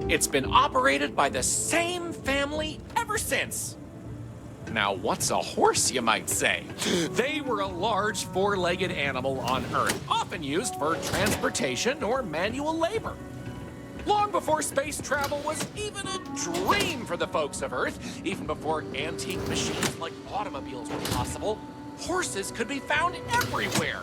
It's been operated by the same family ever since. Now, what's a horse, you might say? They were a large four-legged animal on Earth, often used for transportation or manual labor. Long before space travel was even a dream for the folks of Earth, even before antique machines like automobiles were possible, horses could be found everywhere.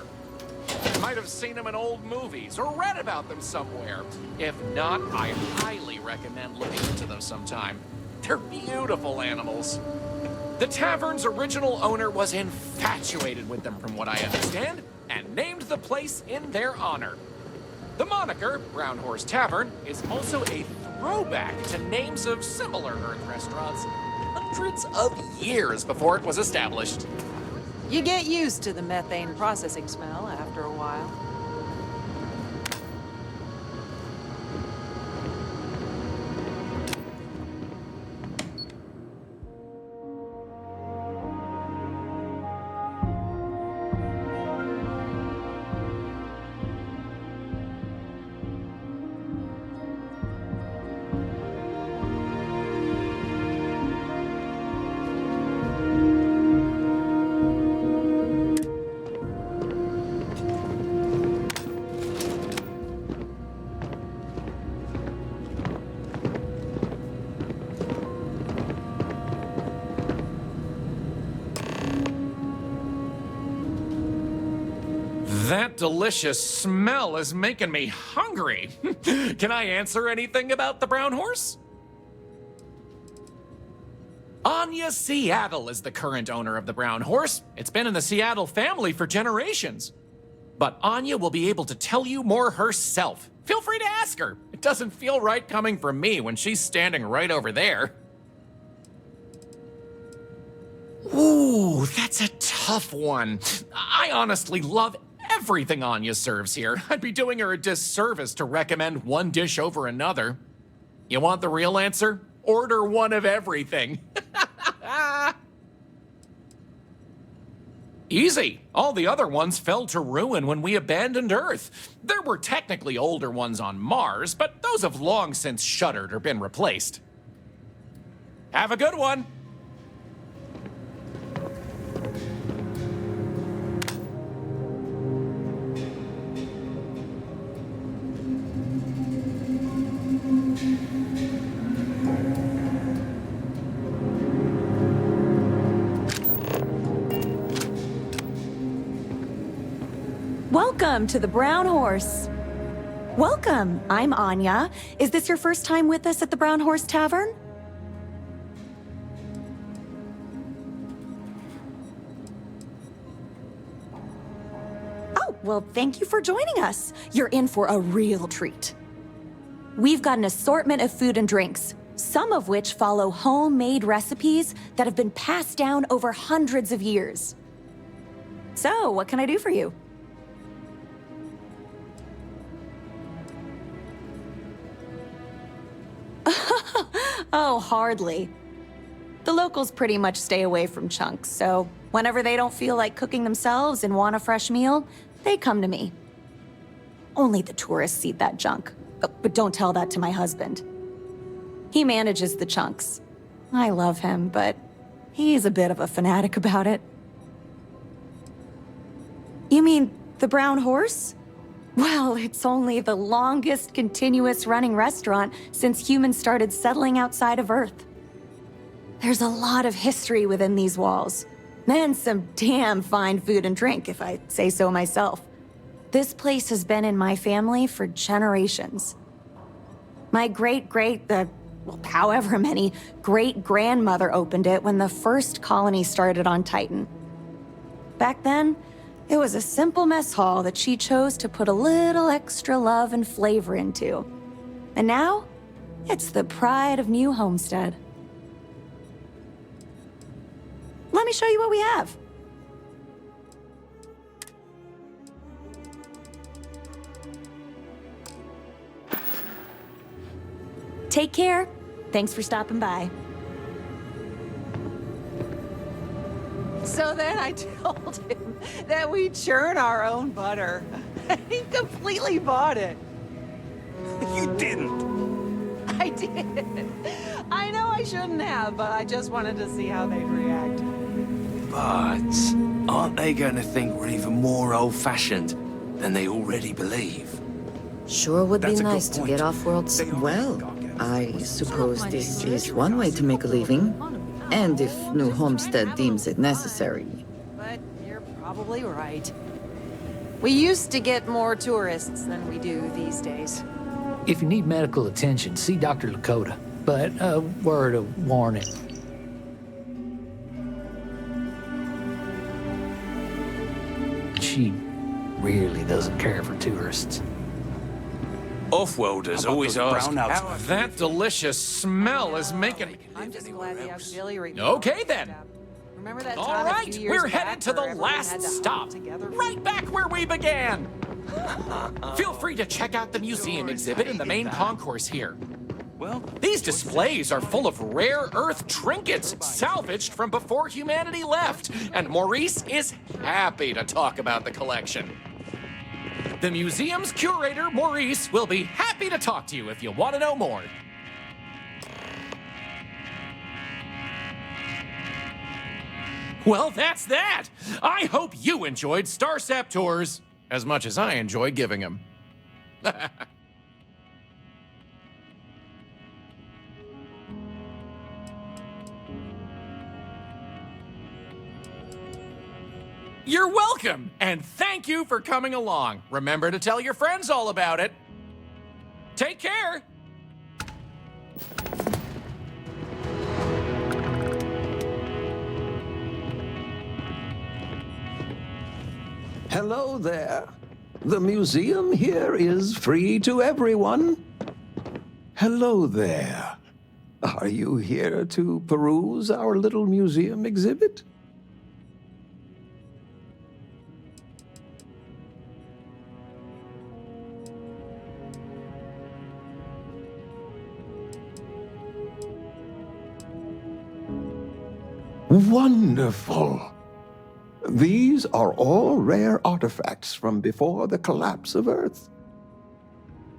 You might have seen them in old movies or read about them somewhere. If not, I highly recommend looking into them sometime. They're beautiful animals. The tavern's original owner was infatuated with them, from what I understand, and named the place in their honor. The moniker, Brown Horse Tavern, is also a throwback to names of similar Earth restaurants hundreds of years before it was established. You get used to the methane processing smell after a while. That delicious smell is making me hungry. Can I answer anything about the brown horse? Anya Seattle is the current owner of the brown horse. It's been in the Seattle family for generations. But Anya will be able to tell you more herself. Feel free to ask her. It doesn't feel right coming from me when she's standing right over there. Ooh, that's a tough one. I honestly love everything Anya serves here. I'd be doing her a disservice to recommend one dish over another. You want the real answer? Order one of everything. Easy. All the other ones fell to ruin when we abandoned Earth. There were technically older ones on Mars, but those have long since shuttered or been replaced. Have a good one. Welcome to the Brown Horse. Welcome, I'm Anya. Is this your first time with us at the Brown Horse Tavern? Oh, well, thank you for joining us. You're in for a real treat. We've got an assortment of food and drinks, some of which follow homemade recipes that have been passed down over hundreds of years. So, what can I do for you? Oh, hardly. The locals pretty much stay away from chunks, so whenever they don't feel like cooking themselves and want a fresh meal, they come to me. Only the tourists eat that junk. But don't tell that to my husband. He manages the chunks. I love him, but he's a bit of a fanatic about it. You mean the Brown Horse? Well, it's only the longest continuous running restaurant since humans started settling outside of Earth. There's a lot of history within these walls, and some damn fine food and drink, if I say so myself. This place has been in my family for generations. My however many great-grandmother opened it when the first colony started on Titan. Back then, it was a simple mess hall that she chose to put a little extra love and flavor into. And now, it's the pride of New Homestead. Let me show you what we have. Take care. Thanks for stopping by. So then I told him that we churn our own butter. He completely bought it. You didn't. I did. I know I shouldn't have, but I just wanted to see how they'd react. But aren't they going to think we're even more old-fashioned than they already believe? Sure would be That's a good nice to point. get off-world. Well, I suppose this is one way to make a living. And if New Homestead deems it necessary. But you're probably right. We used to get more tourists than we do these days. If you need medical attention, see Dr. Lakota. But a word of warning. She really doesn't care for tourists. Off-worlders always ask how That delicious smell is making... I'm just glad the auxiliary... Okay, then. Remember that All time a right, few years we're back headed to the where everyone had last to stop. huddle together? Right back where we began. Feel free to check out the museum exhibit in the main concourse here. Well, These displays are full of rare Earth trinkets salvaged from before humanity left, and Maurice is happy to talk about the collection. The museum's curator, Maurice, will be happy to talk to you if you want to know more. Well, that's that. I hope you enjoyed Starsap Tours as much as I enjoy giving them. You're welcome, and thank you for coming along. Remember to tell your friends all about it. Take care. Hello there. The museum here is free to everyone. Hello there. Are you here to peruse our little museum exhibit? Wonderful. These are all rare artifacts from before the collapse of Earth.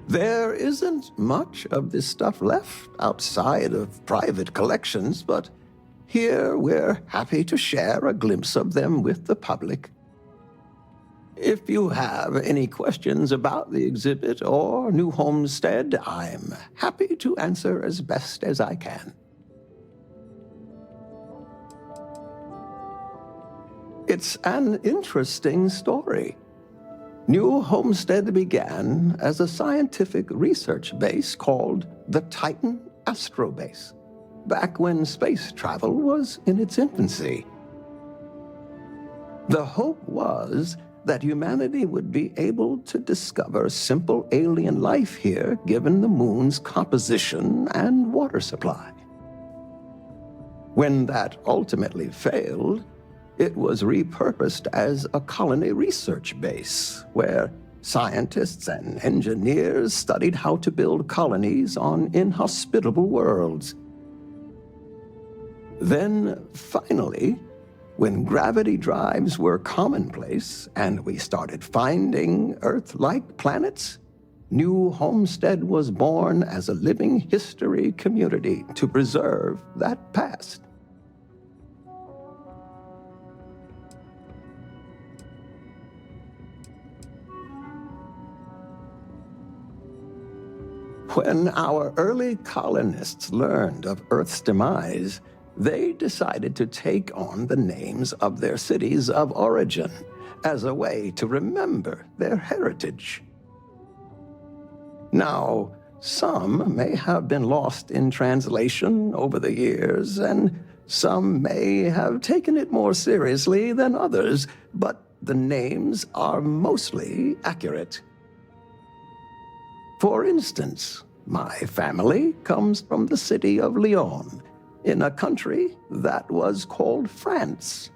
There isn't much of this stuff left outside of private collections, but here we're happy to share a glimpse of them with the public. If you have any questions about the exhibit or New Homestead, I'm happy to answer as best as I can. It's an interesting story. New Homestead began as a scientific research base called the Titan Astrobase, back when space travel was in its infancy. The hope was that humanity would be able to discover simple alien life here given the moon's composition and water supply. When that ultimately failed, it was repurposed as a colony research base, where scientists and engineers studied how to build colonies on inhospitable worlds. Then, finally, when gravity drives were commonplace and we started finding Earth-like planets, New Homestead was born as a living history community to preserve that past. When our early colonists learned of Earth's demise, they decided to take on the names of their cities of origin as a way to remember their heritage. Now, some may have been lost in translation over the years, and some may have taken it more seriously than others, but the names are mostly accurate. For instance, my family comes from the city of Lyon, in a country that was called France.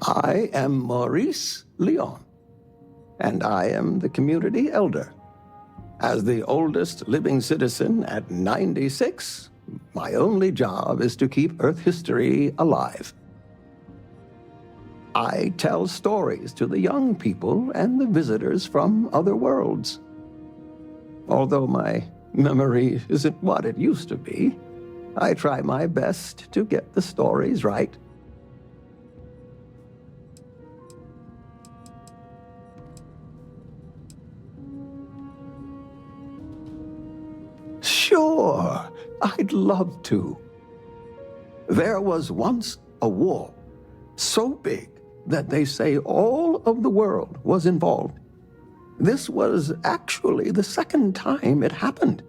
I am Maurice Lyon, and I am the community elder. As the oldest living citizen at 96, my only job is to keep Earth history alive. I tell stories to the young people and the visitors from other worlds. Although my memory isn't what it used to be, I try my best to get the stories right. Sure, I'd love to. There was once a war so big that they say all of the world was involved. This was actually the second time it happened.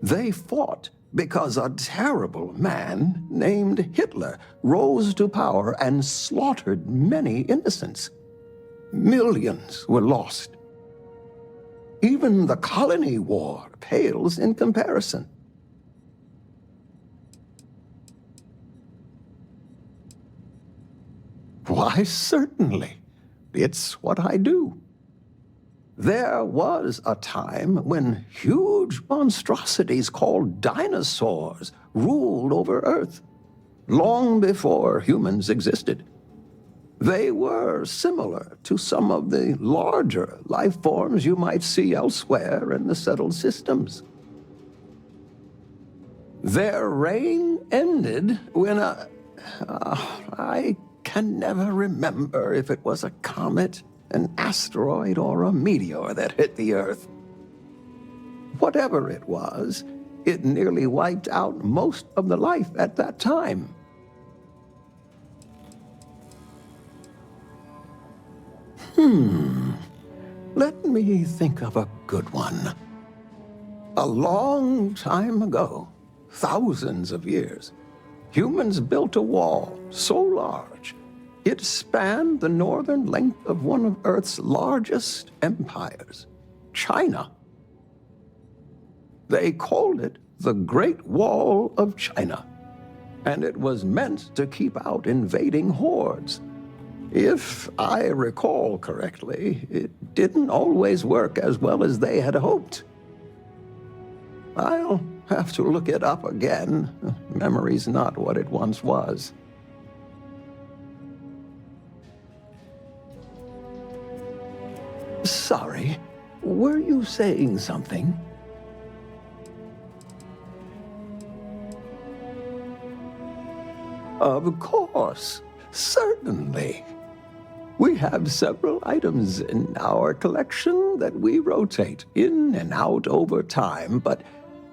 They fought because a terrible man named Hitler rose to power and slaughtered many innocents. Millions were lost. Even the colony war pales in comparison. Why, certainly. It's what I do. There was a time when huge monstrosities called dinosaurs ruled over Earth, long before humans existed. They were similar to some of the larger life forms you might see elsewhere in the settled systems. Their reign ended when I can never remember if it was a comet, an asteroid, or a meteor that hit the Earth. Whatever it was, it nearly wiped out most of the life at that time. Let me think of a good one. A long time ago, thousands of years, humans built a wall so large it spanned the northern length of one of Earth's largest empires, China. They called it the Great Wall of China, and it was meant to keep out invading hordes. If I recall correctly, it didn't always work as well as they had hoped. I'll have to look it up again. Memory's not what it once was. Sorry, were you saying something? Of course, certainly. We have several items in our collection that we rotate in and out over time, but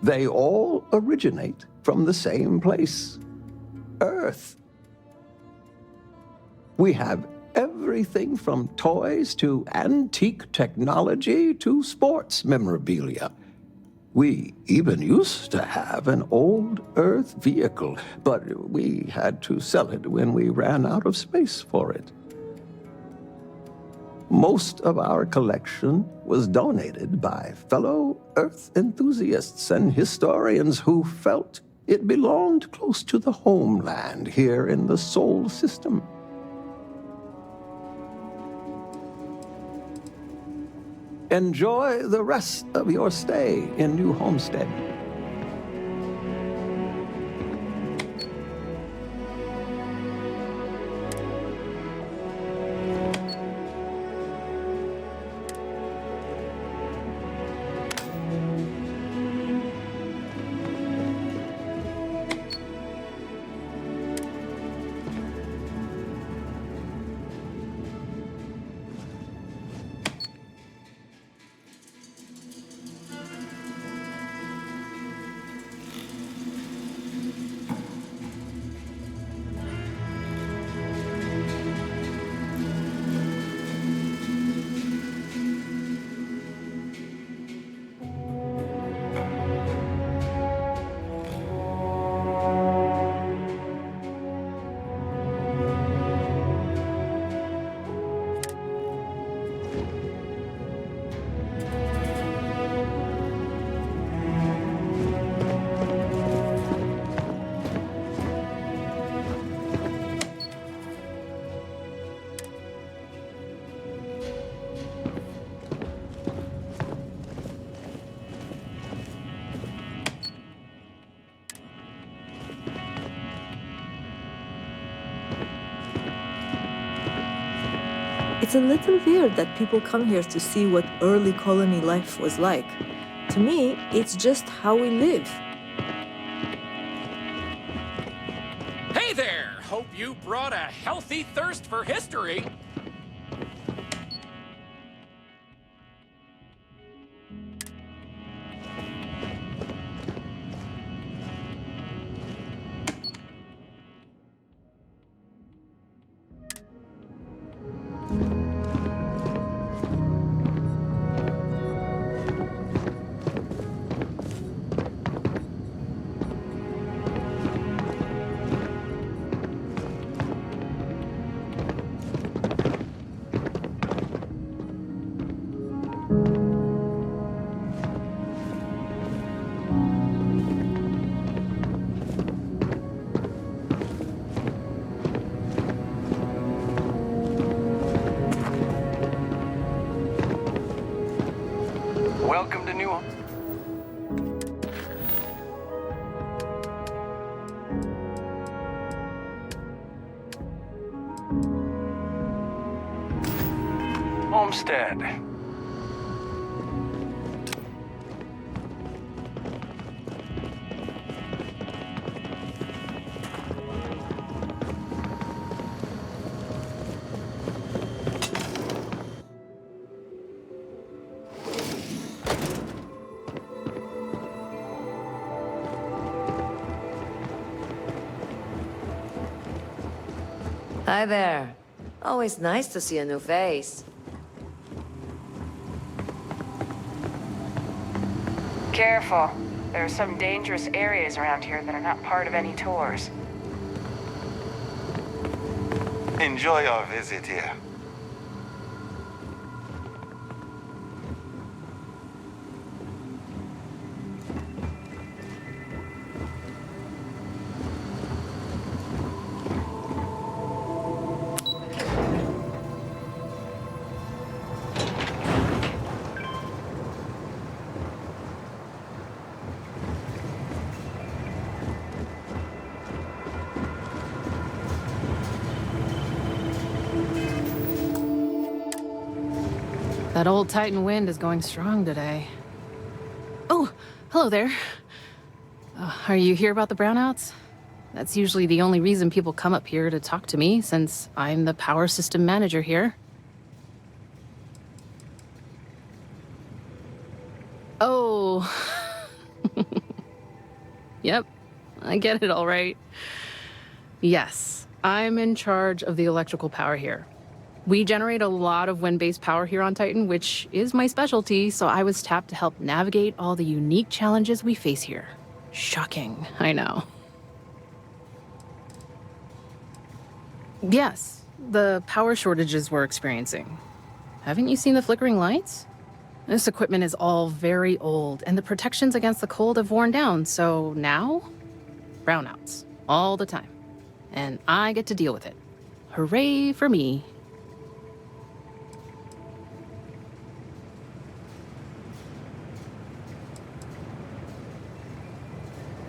they all originate from the same place, Earth. We have everything from toys to antique technology to sports memorabilia. We even used to have an old Earth vehicle, but we had to sell it when we ran out of space for it. Most of our collection was donated by fellow Earth enthusiasts and historians who felt it belonged close to the homeland here in the Sol system. Enjoy the rest of your stay in New Homestead. It's a little weird that people come here to see what early colony life was like. To me, it's just how we live. Hey there! Hope you brought a healthy thirst for history. Welcome to New... Homestead. Hi there. Always nice to see a new face. Careful. There are some dangerous areas around here that are not part of any tours. Enjoy our visit here. That old Titan wind is going strong today. Oh, hello there. Are you here about the brownouts? That's usually the only reason people come up here to talk to me, since I'm the power system manager here. Oh. Yep, I get it all right. Yes, I'm in charge of the electrical power here. We generate a lot of wind-based power here on Titan, which is my specialty, so I was tapped to help navigate all the unique challenges we face here. Shocking, I know. Yes, the power shortages we're experiencing. Haven't you seen the flickering lights? This equipment is all very old, and the protections against the cold have worn down, so now, brownouts, all the time. And I get to deal with it. Hooray for me.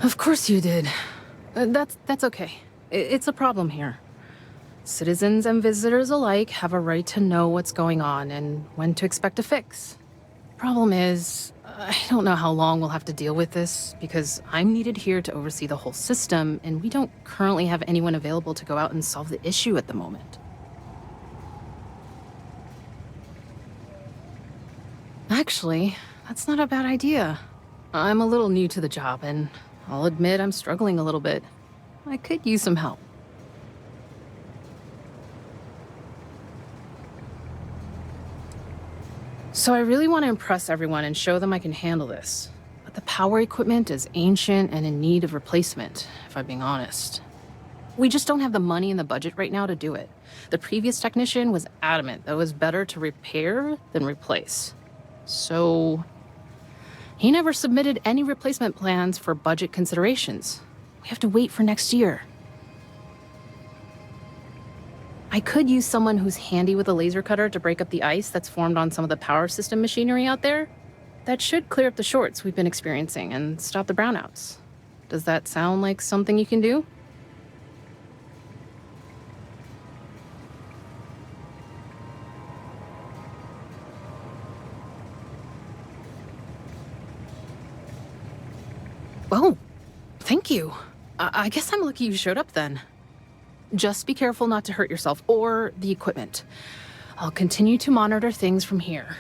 Of course you did. That's okay. It's a problem here. Citizens and visitors alike have a right to know what's going on and when to expect a fix. Problem is, I don't know how long we'll have to deal with this, because I'm needed here to oversee the whole system, and we don't currently have anyone available to go out and solve the issue at the moment. Actually, that's not a bad idea. I'm a little new to the job, and I'll admit I'm struggling a little bit. I could use some help. So I really want to impress everyone and show them I can handle this. But the power equipment is ancient and in need of replacement, if I'm being honest. We just don't have the money in the budget right now to do it. The previous technician was adamant that it was better to repair than replace. So he never submitted any replacement plans for budget considerations. We have to wait for next year. I could use someone who's handy with a laser cutter to break up the ice that's formed on some of the power system machinery out there. That should clear up the shorts we've been experiencing and stop the brownouts. Does that sound like something you can do? Oh, thank you. I guess I'm lucky you showed up then. Just be careful not to hurt yourself or the equipment. I'll continue to monitor things from here.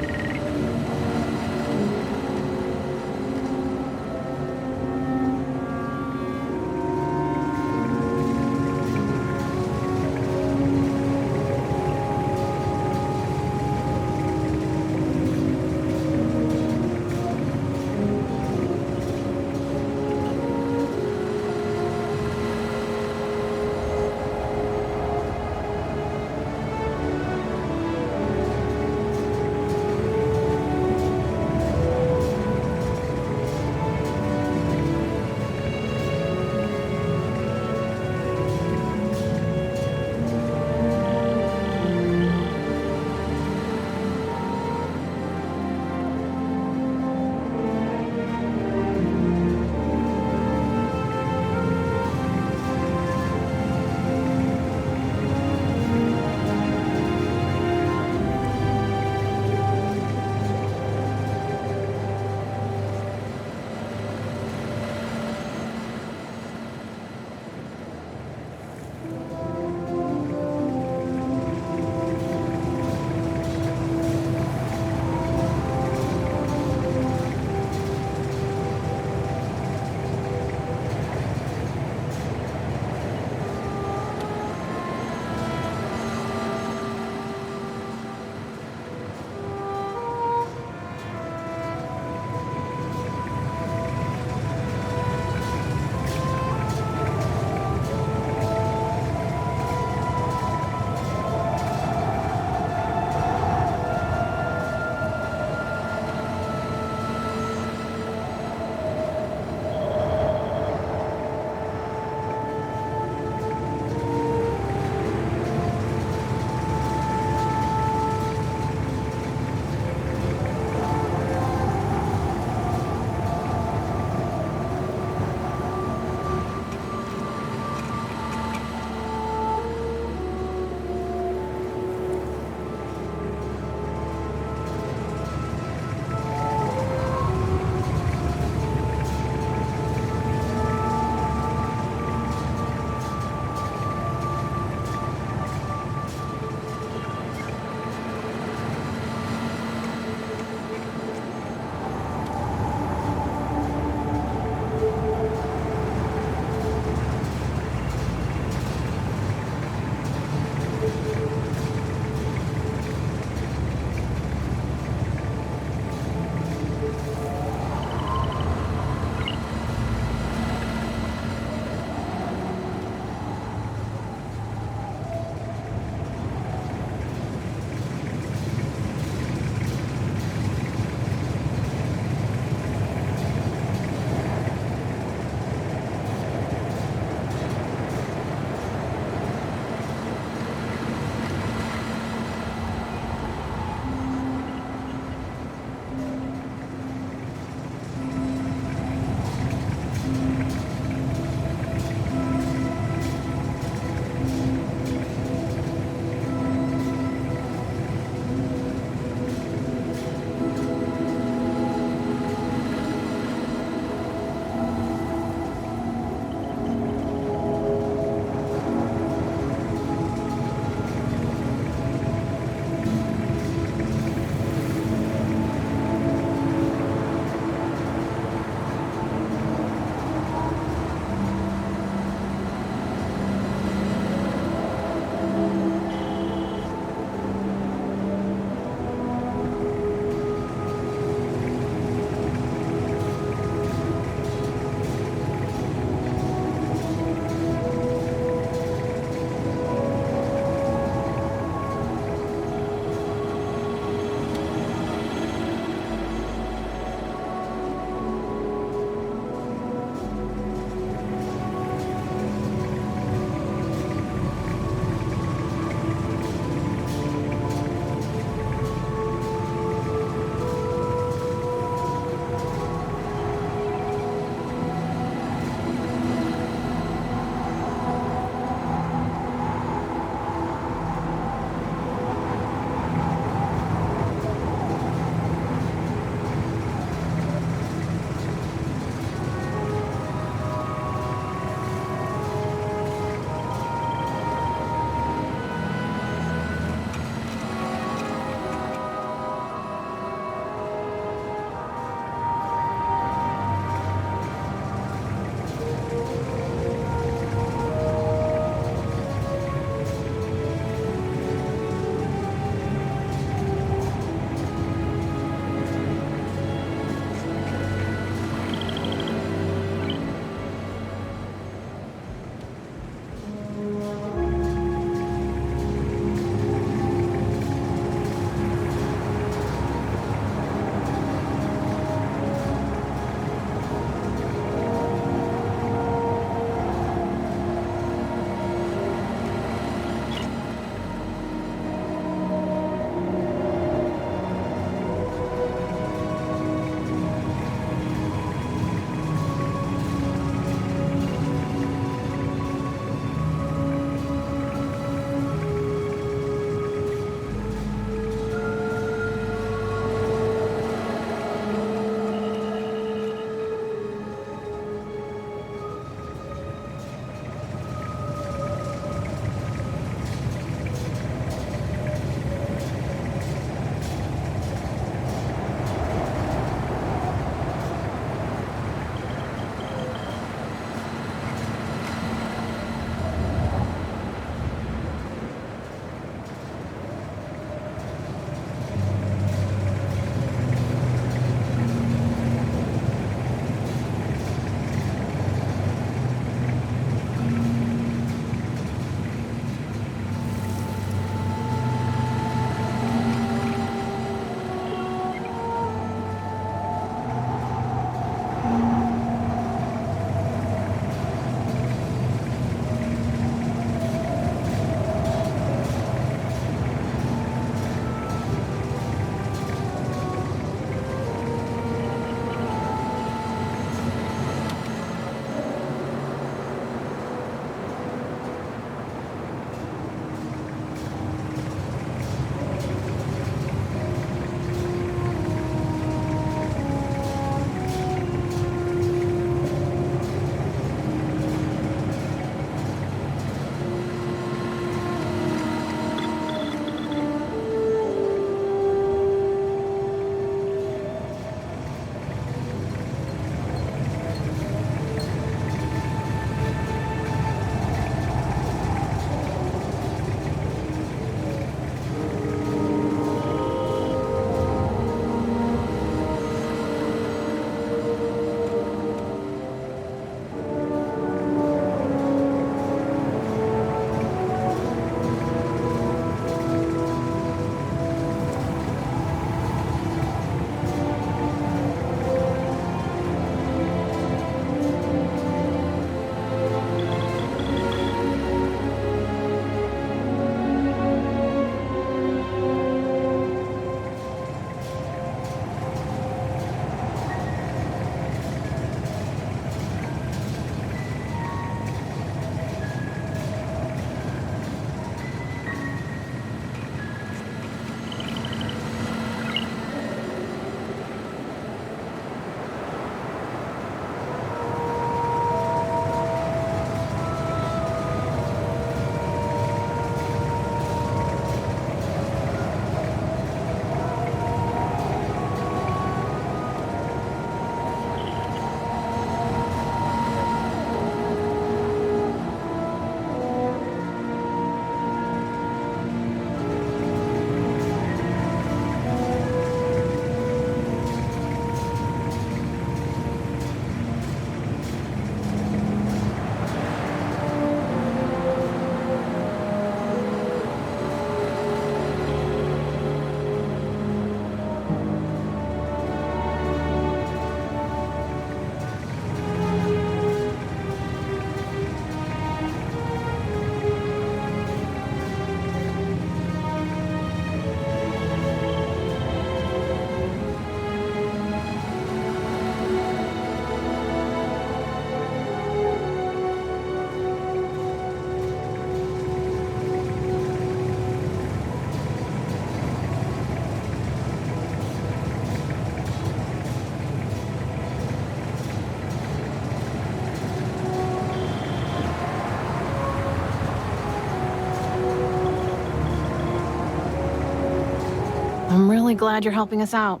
I'm really glad you're helping us out.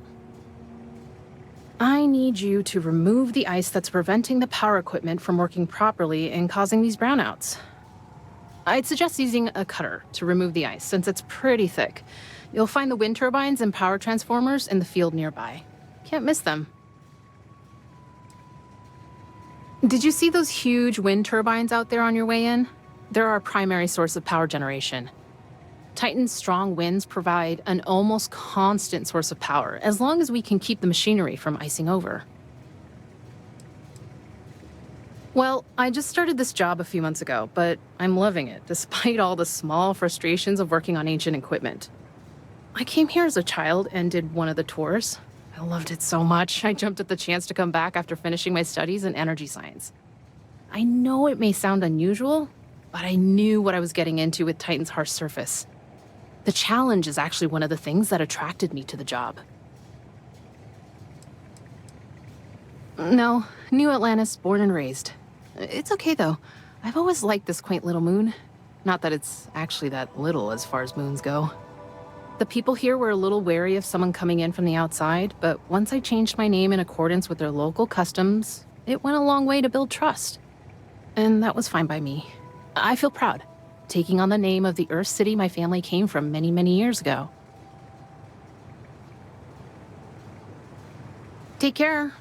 I need you to remove the ice that's preventing the power equipment from working properly and causing these brownouts. I'd suggest using a cutter to remove the ice, since it's pretty thick. You'll find the wind turbines and power transformers in the field nearby. Can't miss them. Did you see those huge wind turbines out there on your way in? They're our primary source of power generation. Titan's strong winds provide an almost constant source of power, as long as we can keep the machinery from icing over. Well, I just started this job a few months ago, but I'm loving it, despite all the small frustrations of working on ancient equipment. I came here as a child and did one of the tours. I loved it so much, I jumped at the chance to come back after finishing my studies in energy science. I know it may sound unusual, but I knew what I was getting into with Titan's harsh surface. The challenge is actually one of the things that attracted me to the job. No, New Atlantis, born and raised. It's okay, though. I've always liked this quaint little moon. Not that it's actually that little as far as moons go. The people here were a little wary of someone coming in from the outside, but once I changed my name in accordance with their local customs, it went a long way to build trust. And that was fine by me. I feel proud, taking on the name of the Earth City my family came from many, many years ago. Take care.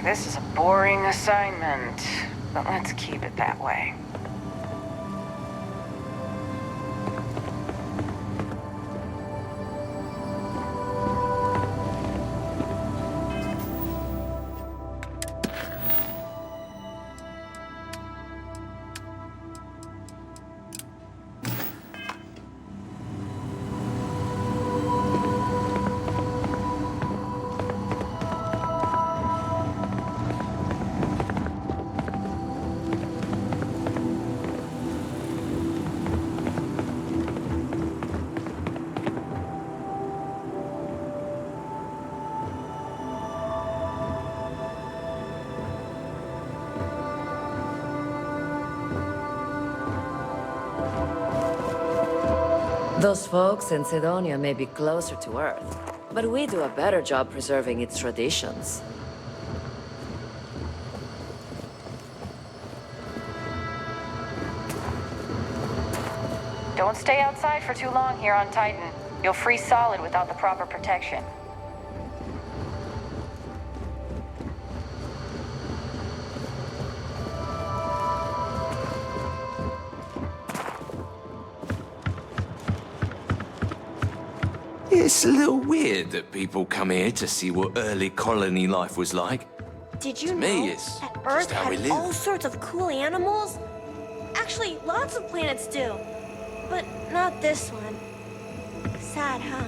This is a boring assignment, but let's keep it that way. Those folks in Sidonia may be closer to Earth, but we do a better job preserving its traditions. Don't stay outside for too long here on Titan. You'll freeze solid without the proper protection. It's a little weird that people come here to see what early colony life was like. Did you To know me, it's that Earth just how we had live. all sorts of cool animals? Actually, lots of planets do. But not this one. Sad, huh?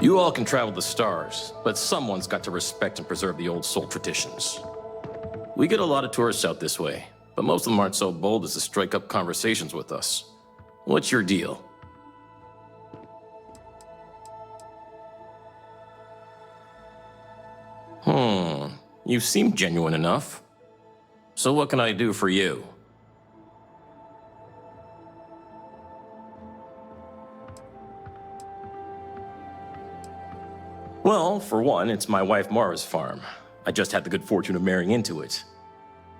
You all can travel the stars, but someone's got to respect and preserve the old soul traditions. We get a lot of tourists out this way, but most of them aren't so bold as to strike up conversations with us. What's your deal? You seem genuine enough. So what can I do for you? Well, for one, it's my wife Mara's farm. I just had the good fortune of marrying into it.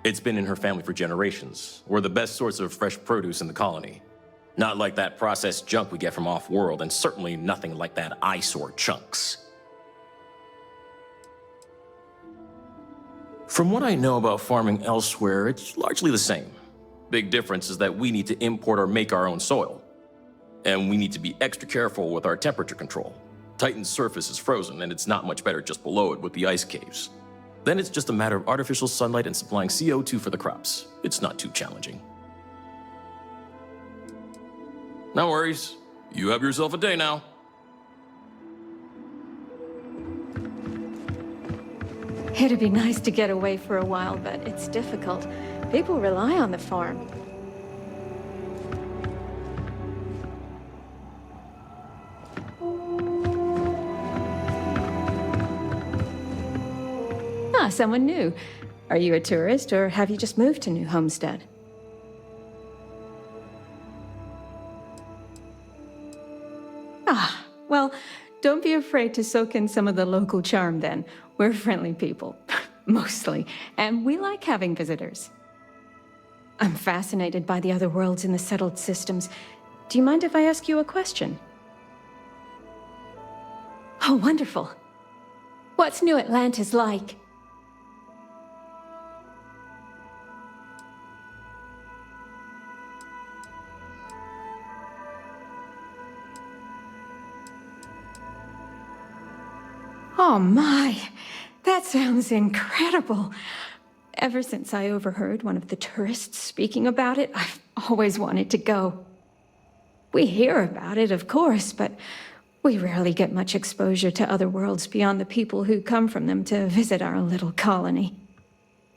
It's been in her family for generations. We're the best source of fresh produce in the colony. Not like that processed junk we get from off-world, and certainly nothing like that eyesore chunks. From what I know about farming elsewhere, it's largely the same. Big difference is that we need to import or make our own soil. And we need to be extra careful with our temperature control. Titan's surface is frozen, and it's not much better just below it with the ice caves. Then it's just a matter of artificial sunlight and supplying CO2 for the crops. It's not too challenging. No worries. You have yourself a day now. It'd be nice to get away for a while, but it's difficult. People rely on the farm. Ah, someone new. Are you a tourist, or have you just moved to New Homestead? Ah, well, don't be afraid to soak in some of the local charm then. We're friendly people, mostly, and we like having visitors. I'm fascinated by the other worlds in the settled systems. Do you mind if I ask you a question? Oh, wonderful. What's New Atlantis like? Oh my, that sounds incredible. Ever since I overheard one of the tourists speaking about it, I've always wanted to go. We hear about it, of course, but we rarely get much exposure to other worlds beyond the people who come from them to visit our little colony.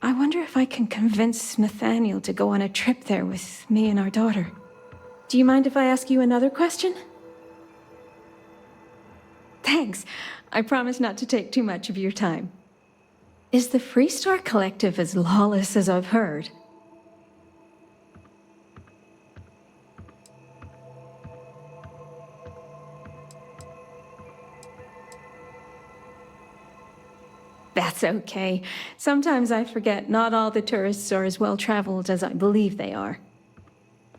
I wonder if I can convince Nathaniel to go on a trip there with me and our daughter. Do you mind if I ask you another question? Thanks. I promise not to take too much of your time. Is the Freestar Collective as lawless as I've heard? That's okay. Sometimes I forget not all the tourists are as well-traveled as I believe they are.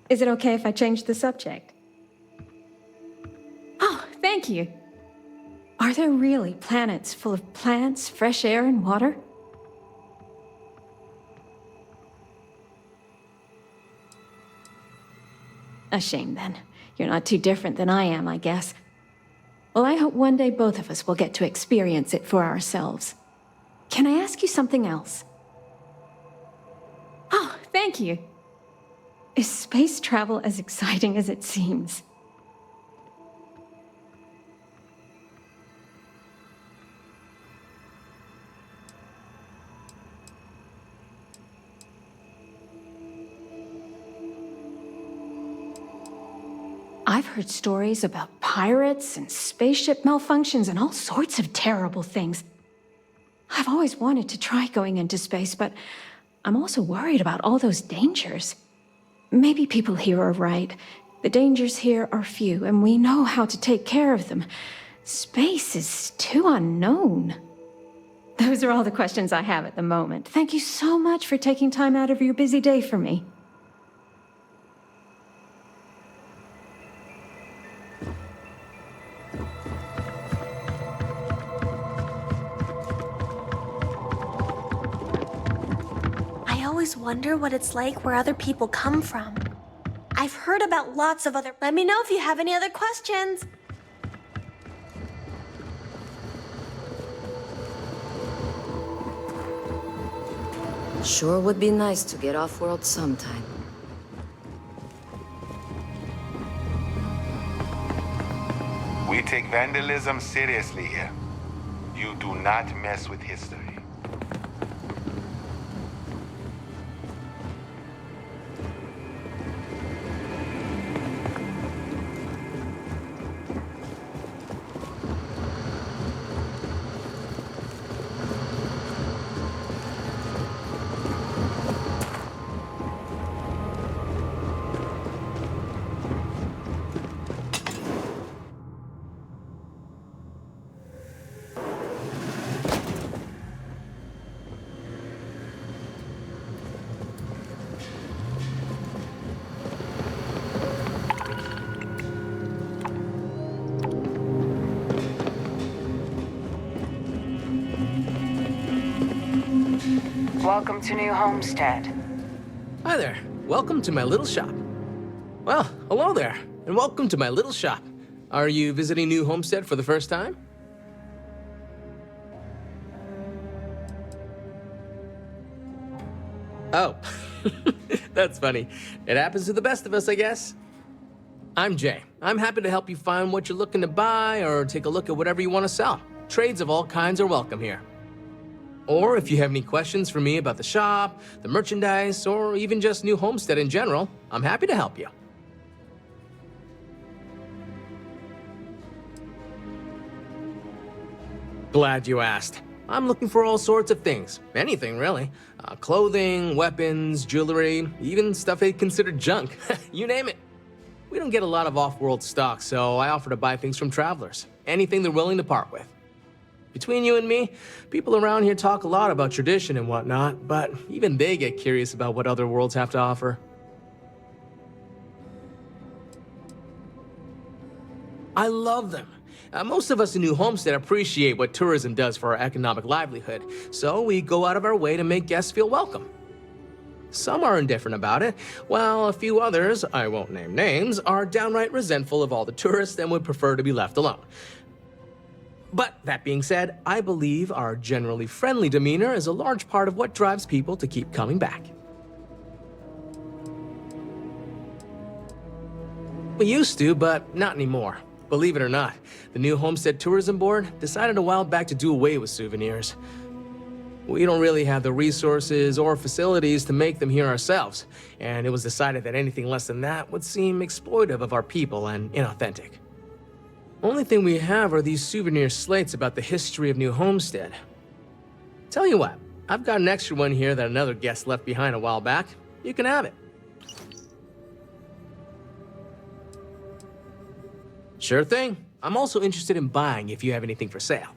Is it okay if I change the subject? Oh, thank you. Are there really planets full of plants, fresh air, and water? A shame, then. You're not too different than I am, I guess. Well, I hope one day both of us will get to experience it for ourselves. Can I ask you something else? Oh, thank you. Is space travel as exciting as it seems? I've heard stories about pirates and spaceship malfunctions and all sorts of terrible things. I've always wanted to try going into space, but I'm also worried about all those dangers. Maybe people here are right. The dangers here are few, and we know how to take care of them. Space is too unknown. Those are all the questions I have at the moment. Thank you so much for taking time out of your busy day for me. I always wonder what it's like where other people come from. I've heard about lots of other... Let me know if you have any other questions. Sure would be nice to get off-world sometime. We take vandalism seriously here. You do not mess with history. Welcome to New Homestead. Hi there. Welcome to my little shop. Well, hello there, and welcome to my little shop. Are you visiting New Homestead for the first time? Oh, that's funny. It happens to the best of us, I guess. I'm Jay. I'm happy to help you find what you're looking to buy or take a look at whatever you want to sell. Trades of all kinds are welcome here. Or if you have any questions for me about the shop, the merchandise, or even just New Homestead in general, I'm happy to help you. Glad you asked. I'm looking for all sorts of things. Anything, really. Clothing, weapons, jewelry, even stuff they consider junk. You name it. We don't get a lot of off-world stock, so I offer to buy things from travelers. Anything they're willing to part with. Between you and me, people around here talk a lot about tradition and whatnot, but even they get curious about what other worlds have to offer. I love them. Most of us in New Homestead appreciate what tourism does for our economic livelihood, so we go out of our way to make guests feel welcome. Some are indifferent about it, while a few others, I won't name names, are downright resentful of all the tourists and would prefer to be left alone. But that being said, I believe our generally friendly demeanor is a large part of what drives people to keep coming back. We used to, but not anymore. Believe it or not, the New Homestead Tourism Board decided a while back to do away with souvenirs. We don't really have the resources or facilities to make them here ourselves, and it was decided that anything less than that would seem exploitive of our people and inauthentic. Only thing we have are these souvenir slates about the history of New Homestead. Tell you what, I've got an extra one here that another guest left behind a while back. You can have it. Sure thing. I'm also interested in buying if you have anything for sale.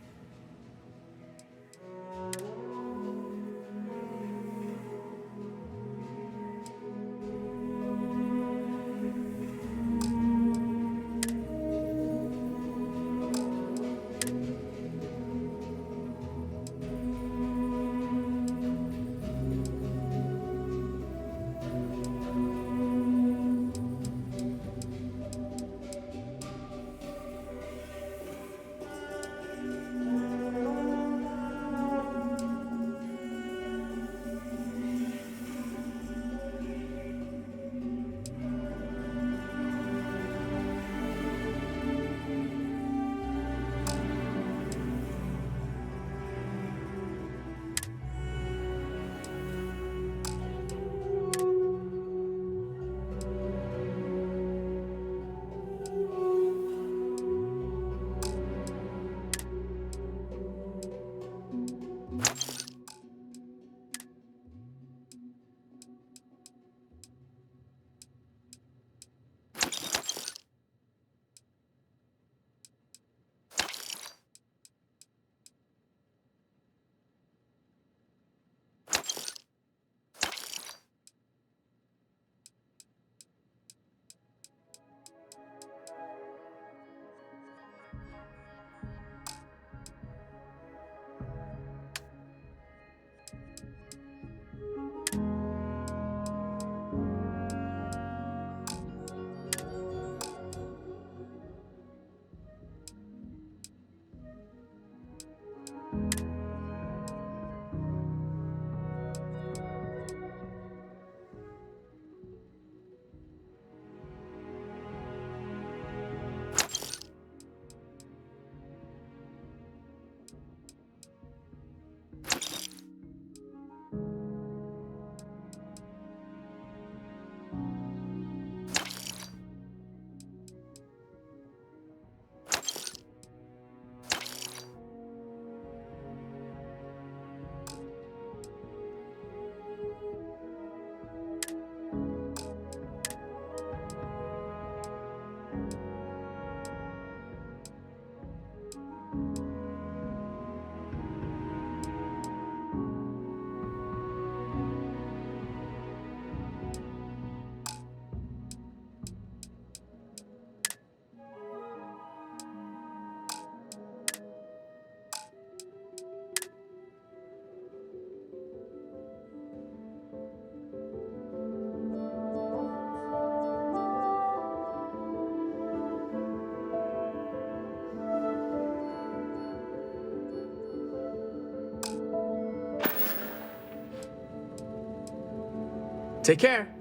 Take care.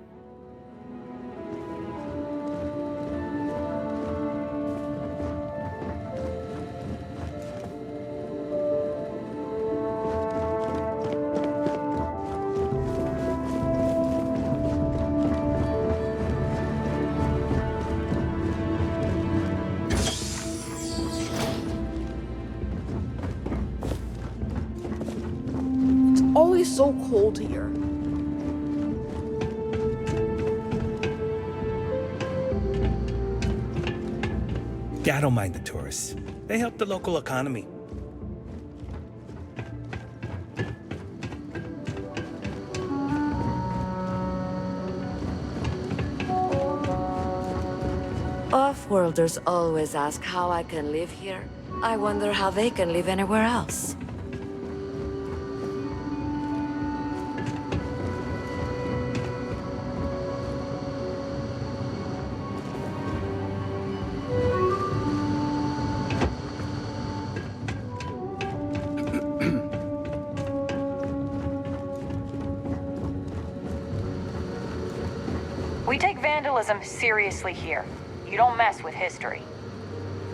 so cold here. Yeah, I don't mind the tourists. They help the local economy. Off-worlders always ask how I can live here. I wonder how they can live anywhere else. We take vandalism seriously here. You don't mess with history.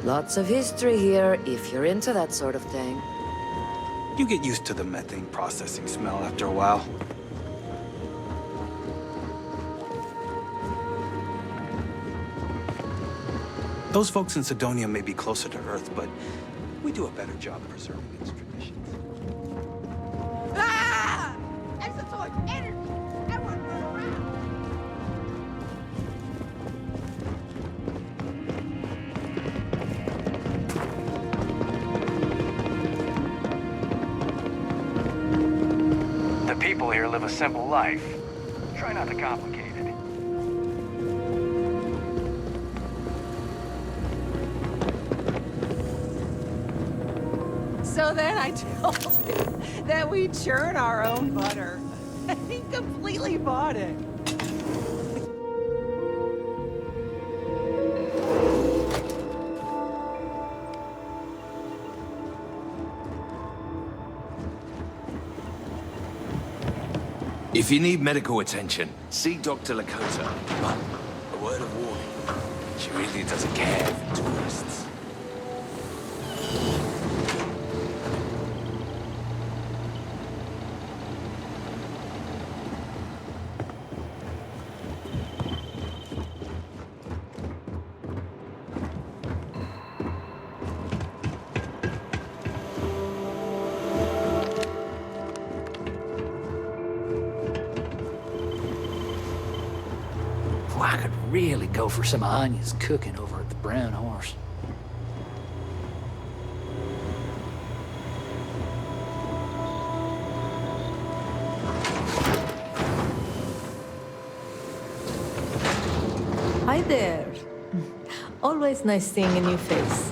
Lots of history here, if you're into that sort of thing. You get used to the methane processing smell after a while. Those folks in Sidonia may be closer to Earth, but we do a better job preserving its traditions. Ah! That's the torch energy! I want to run around! The people here live a simple life. Try not to complicate it. So then I told him that we churn our own butter. He completely bought it. If you need medical attention, see Dr. Lakota. But a word of warning, she really doesn't care for tourists. Well, I could really go for some onions cooking over at the Brown Horse. Hi there. Always nice seeing a new face.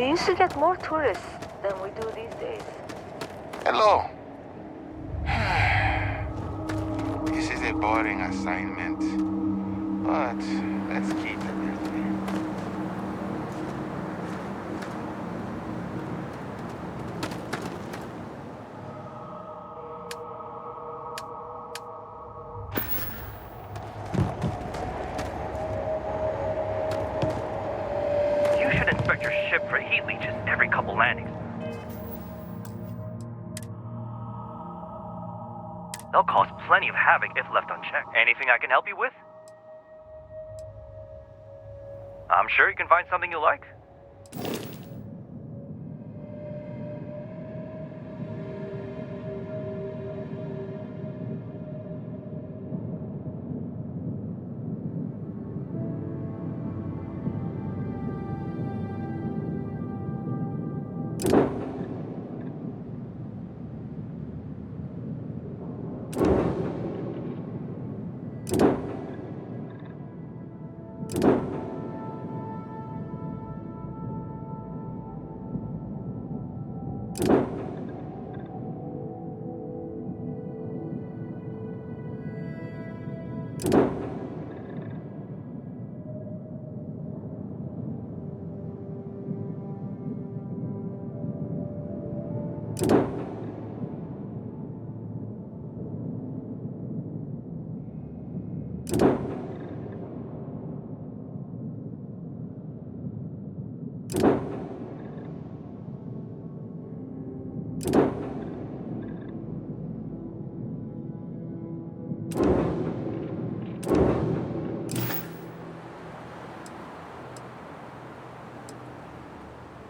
They used to get more tourists than we do these days. Hello. This is a boring assignment, but let's keep it that way. You should inspect your ship for heat leeches every couple landings. They'll cause plenty of havoc if left unchecked. Anything I can help you with? I'm sure you can find something you like.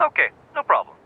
Okay, no problem.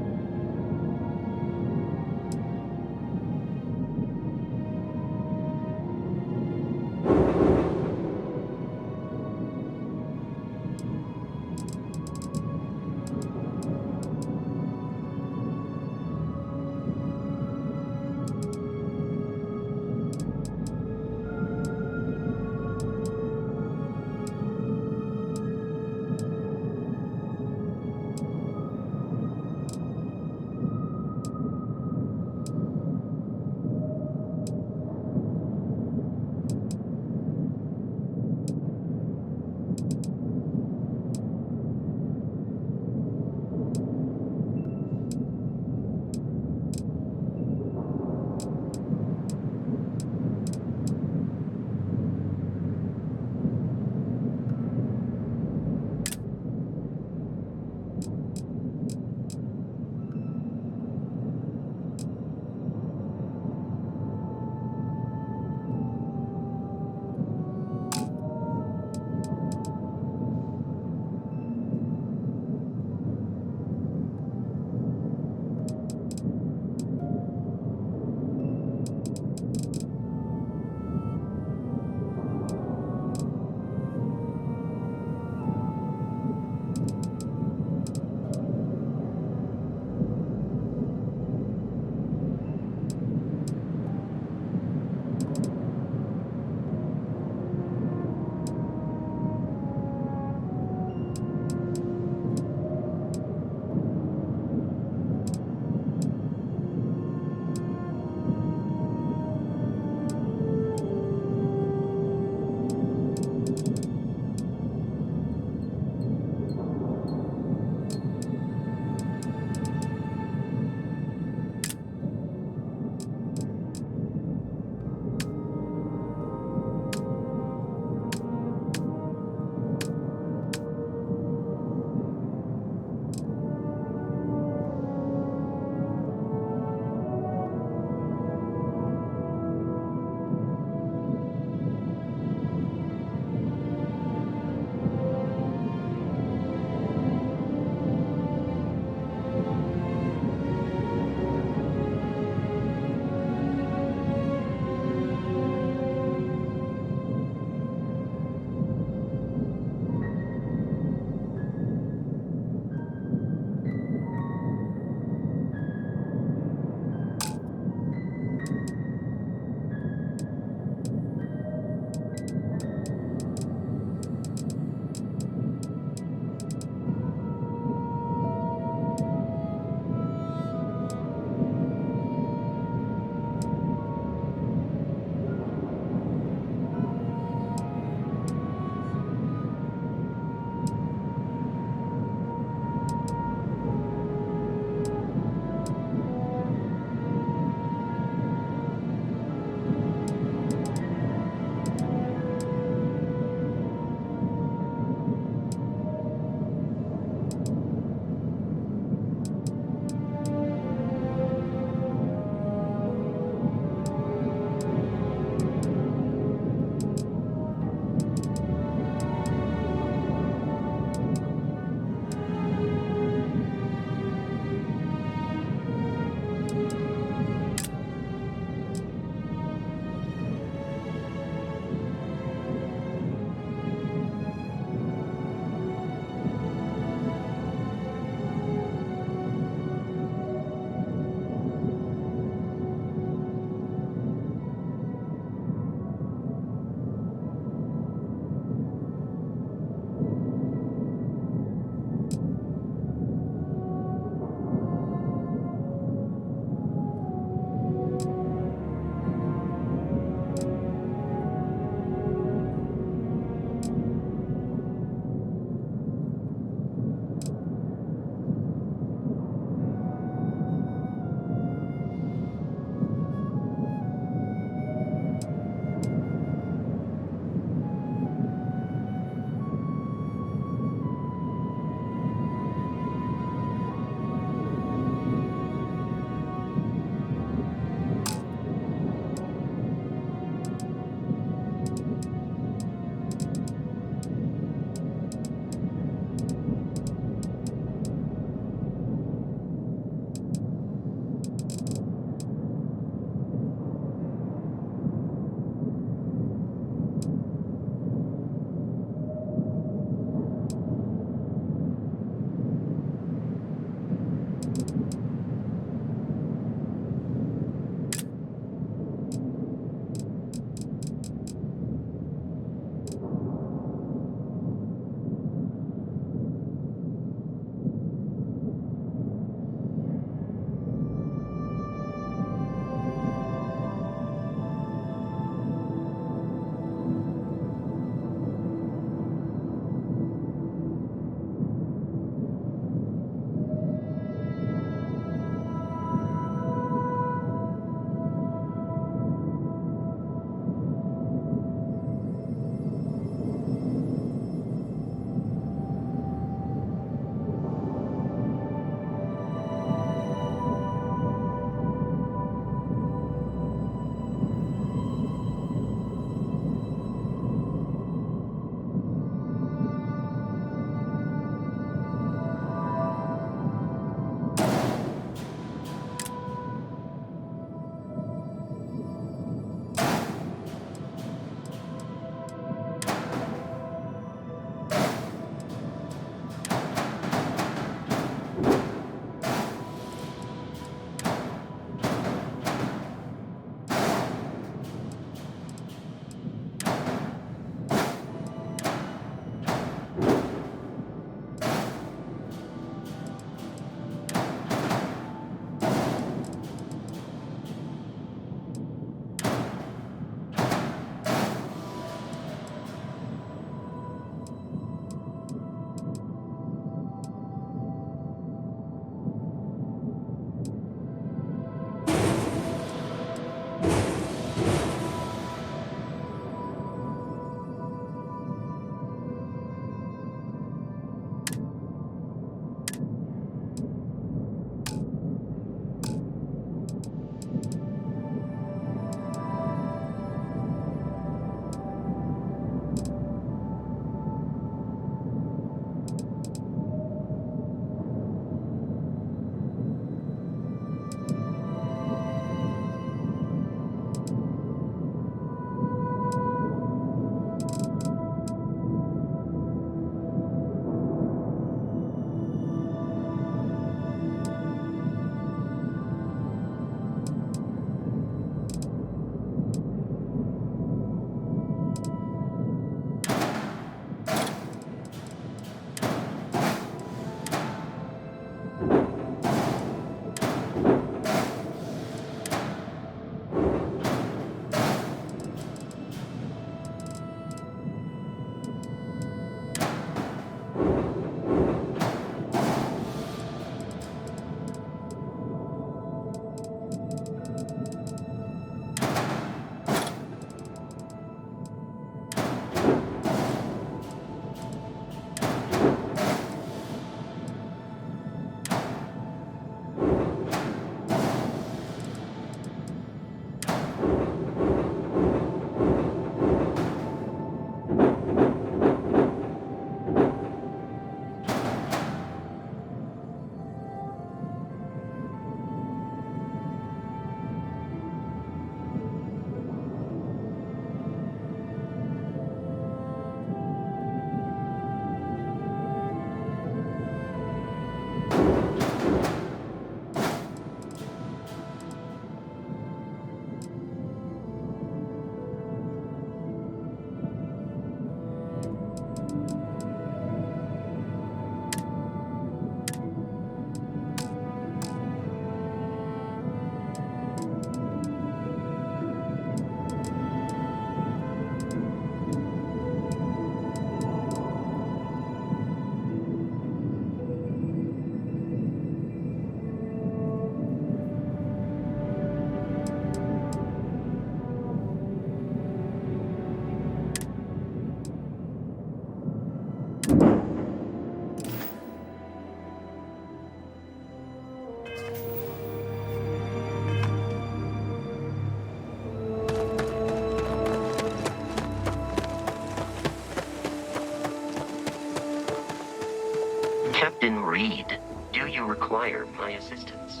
Captain Reed, do you require my assistance?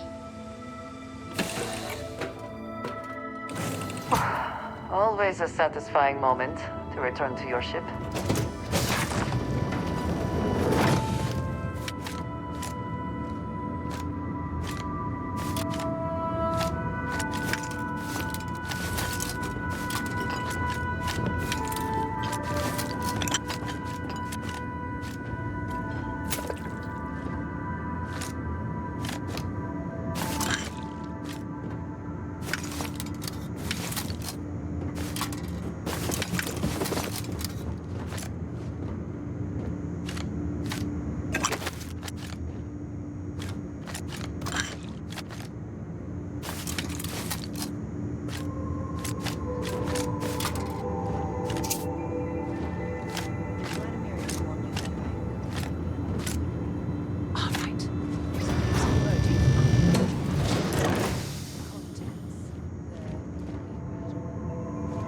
Always a satisfying moment to return to your ship.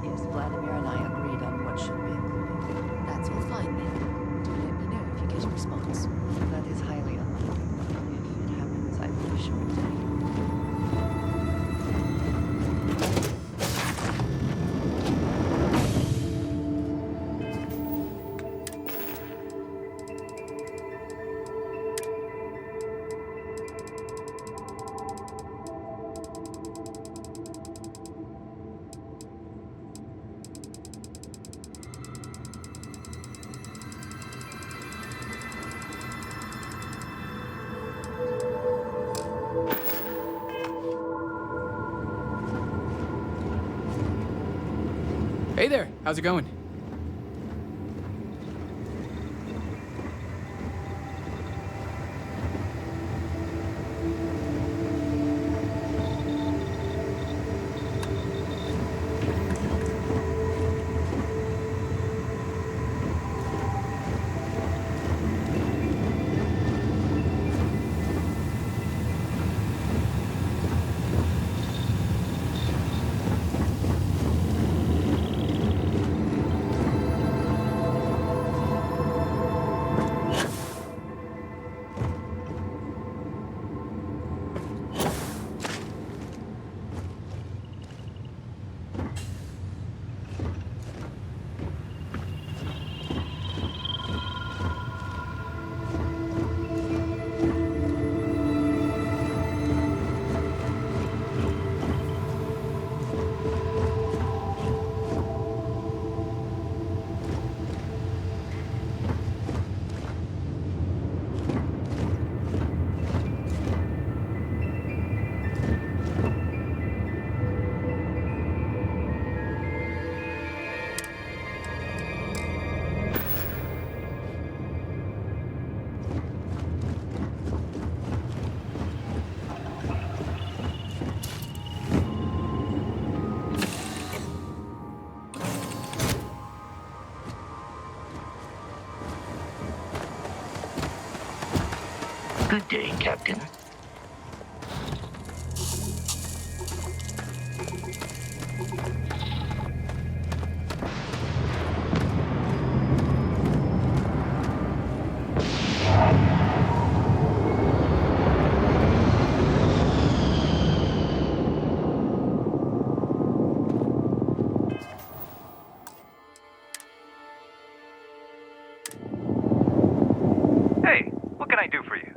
Yes, Vladimir and I agreed on what should be included. That's all fine then. Do let me know if you get a response. That is highly unlikely. If it happens, I will be sure to tell you. Hey there, how's it going? Good day, Captain. Hey, what can I do for you?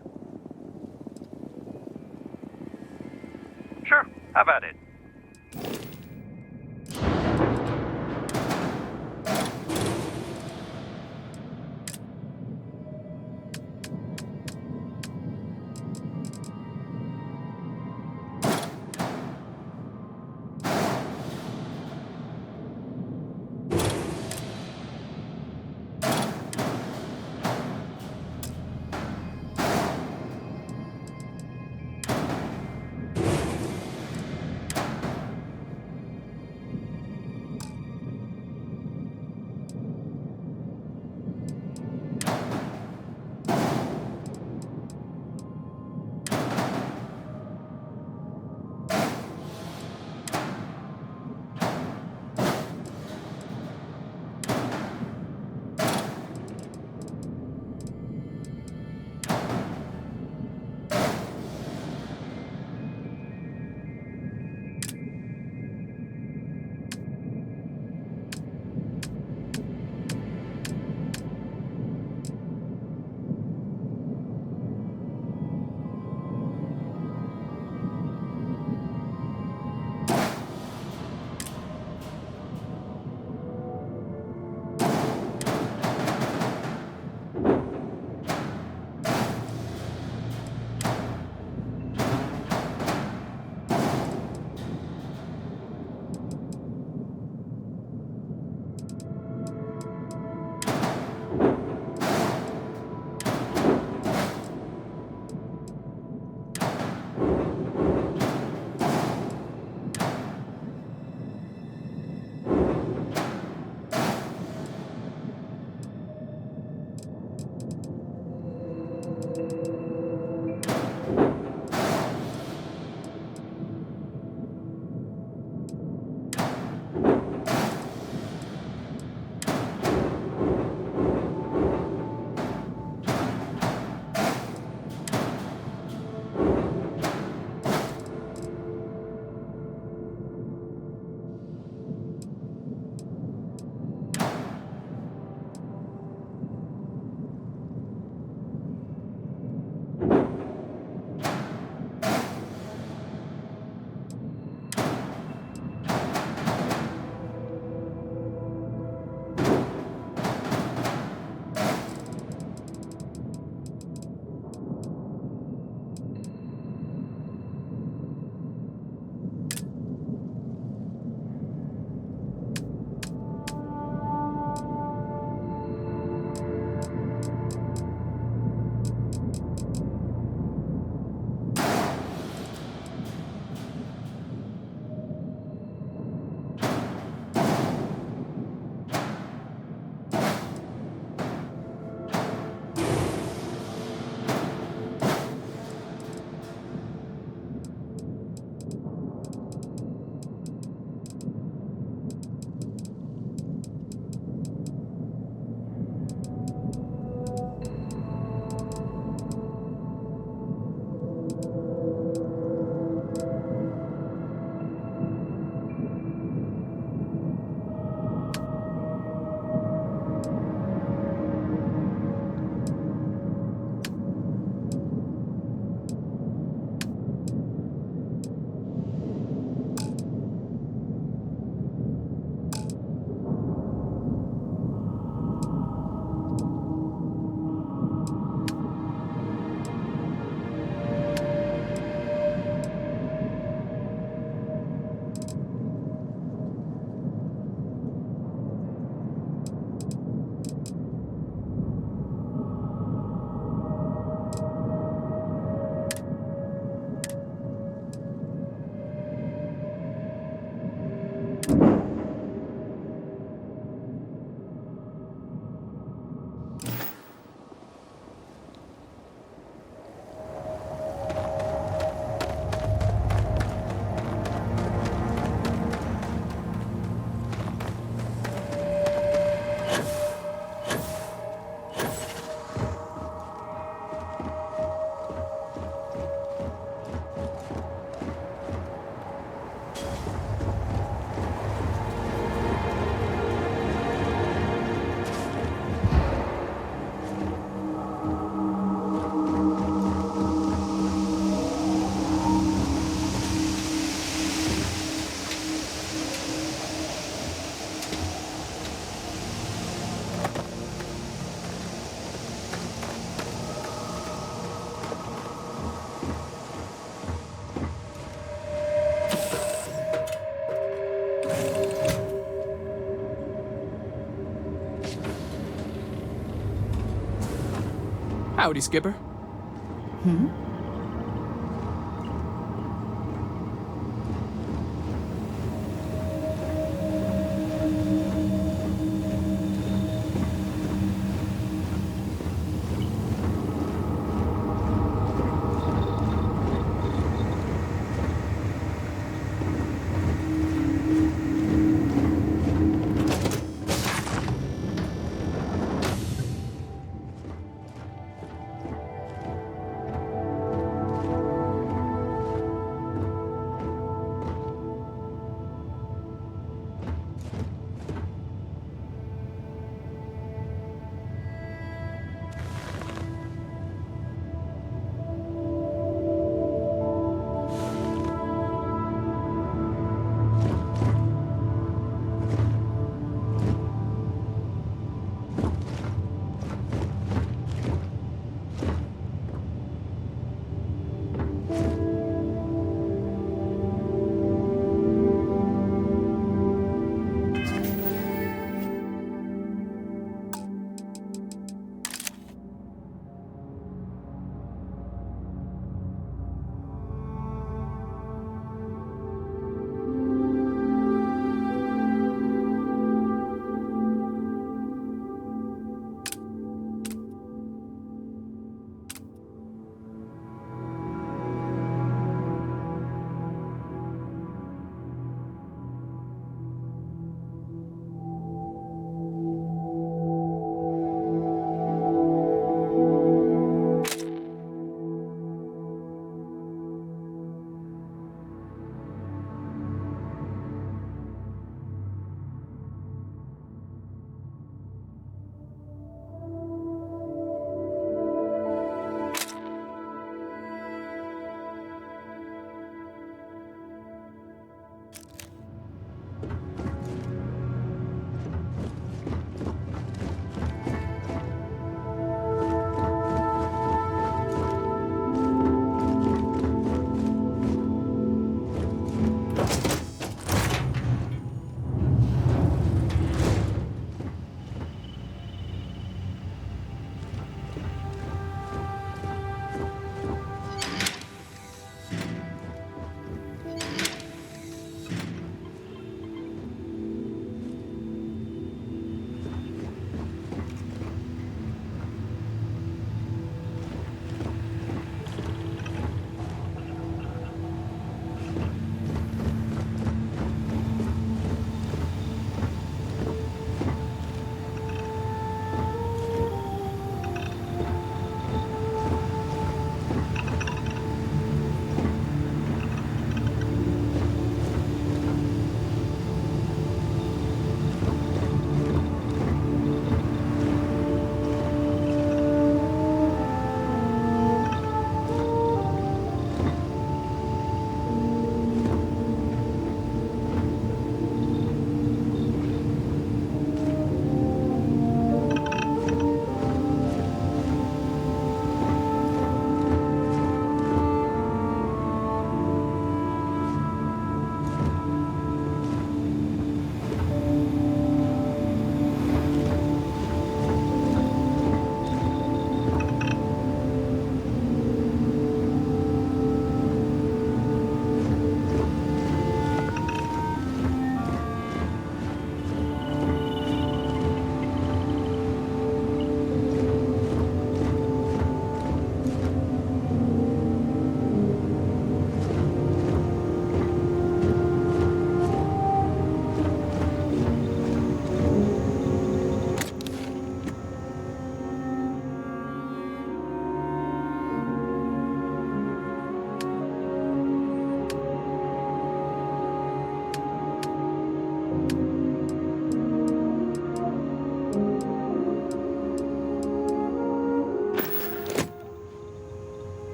Howdy, Skipper.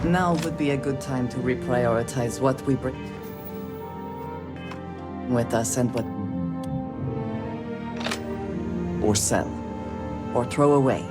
Now would be a good time to reprioritize what we bring with us and what... or sell. Or throw away.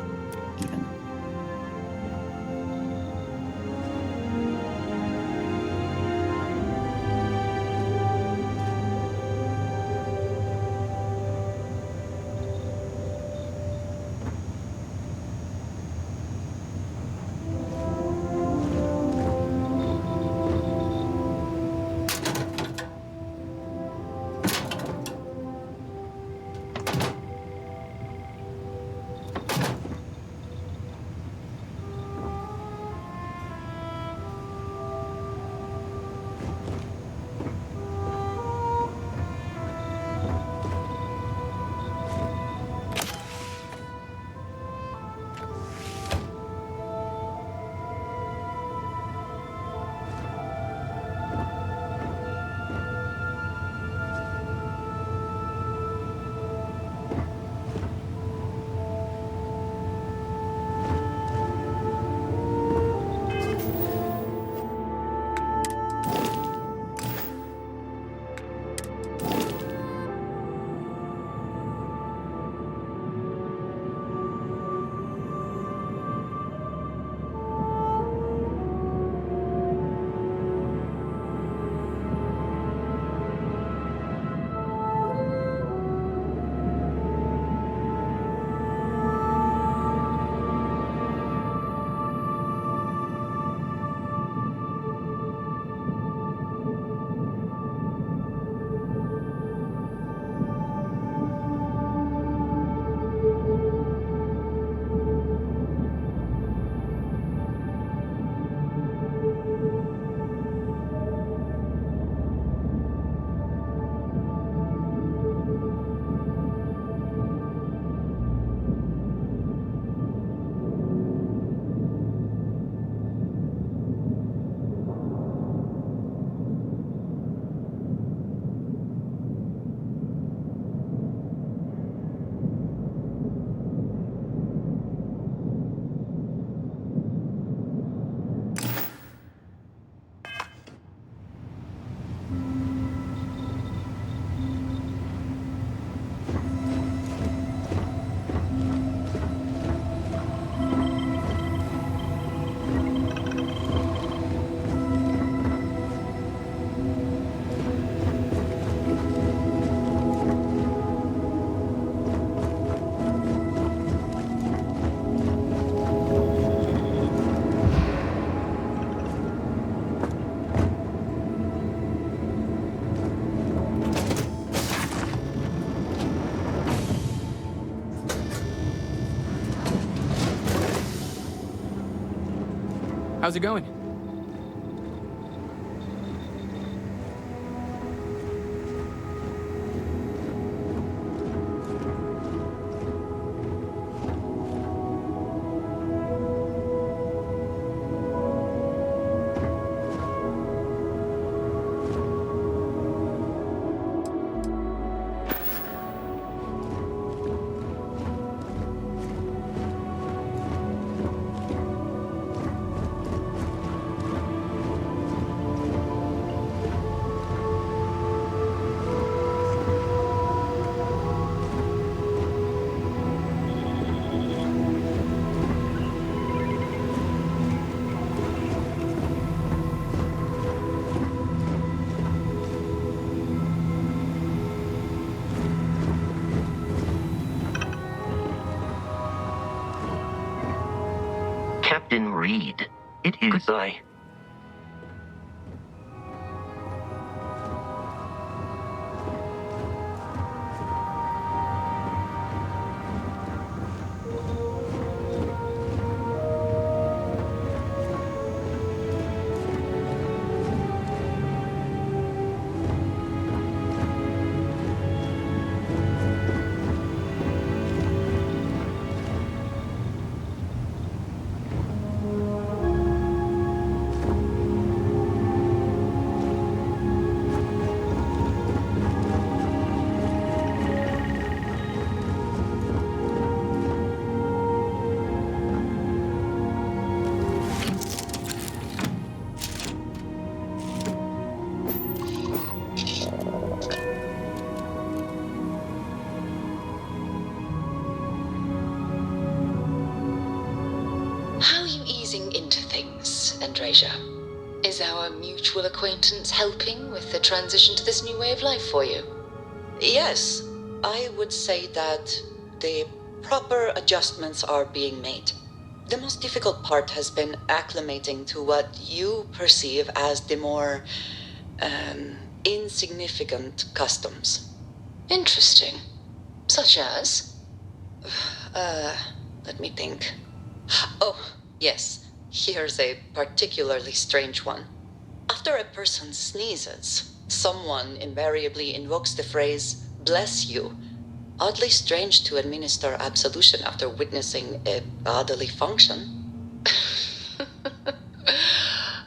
How's it going? Captain Reed. It is I. How are you easing into things, Andreja? Is our mutual acquaintance helping with the transition to this new way of life for you? Yes, I would say that the proper adjustments are being made. The most difficult part has been acclimating to what you perceive as the more insignificant customs. Interesting. Such as? Let me think. Oh, yes. Here's a particularly strange one. After a person sneezes, someone invariably invokes the phrase, "bless you." Oddly strange to administer absolution after witnessing a bodily function.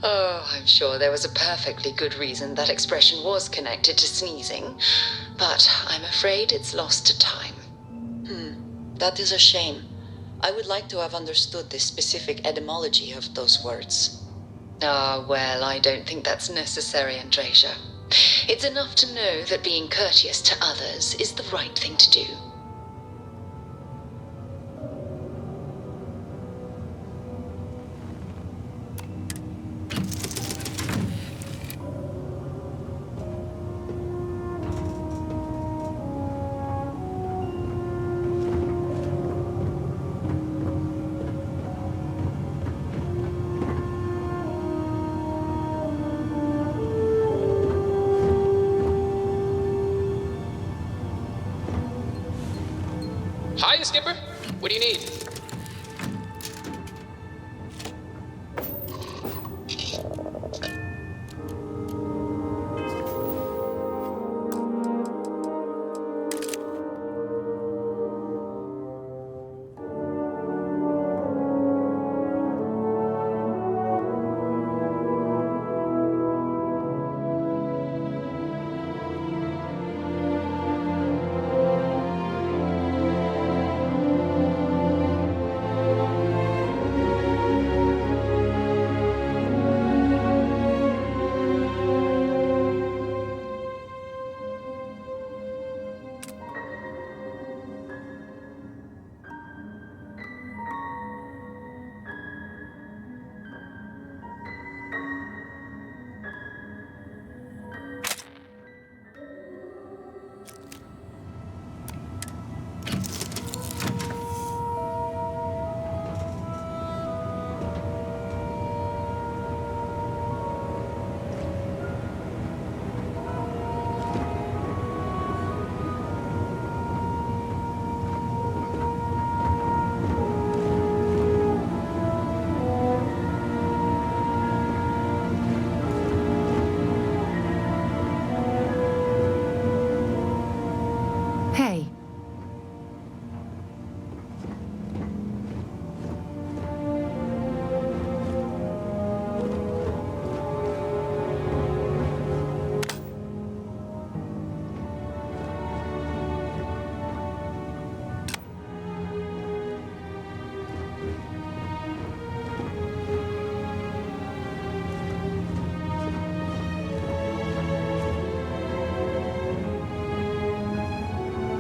Oh, I'm sure there was a perfectly good reason that expression was connected to sneezing, but I'm afraid it's lost to time. That is a shame. I would like to have understood the specific etymology of those words. Ah, well, I don't think that's necessary, Andreja. It's enough to know that being courteous to others is the right thing to do. Hi, Skipper. What do you need?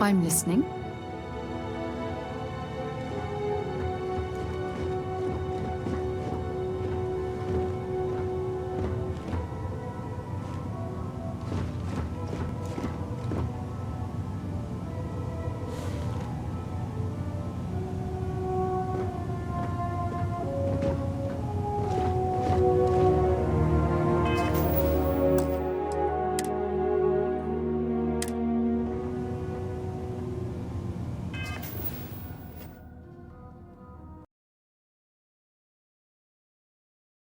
I'm listening.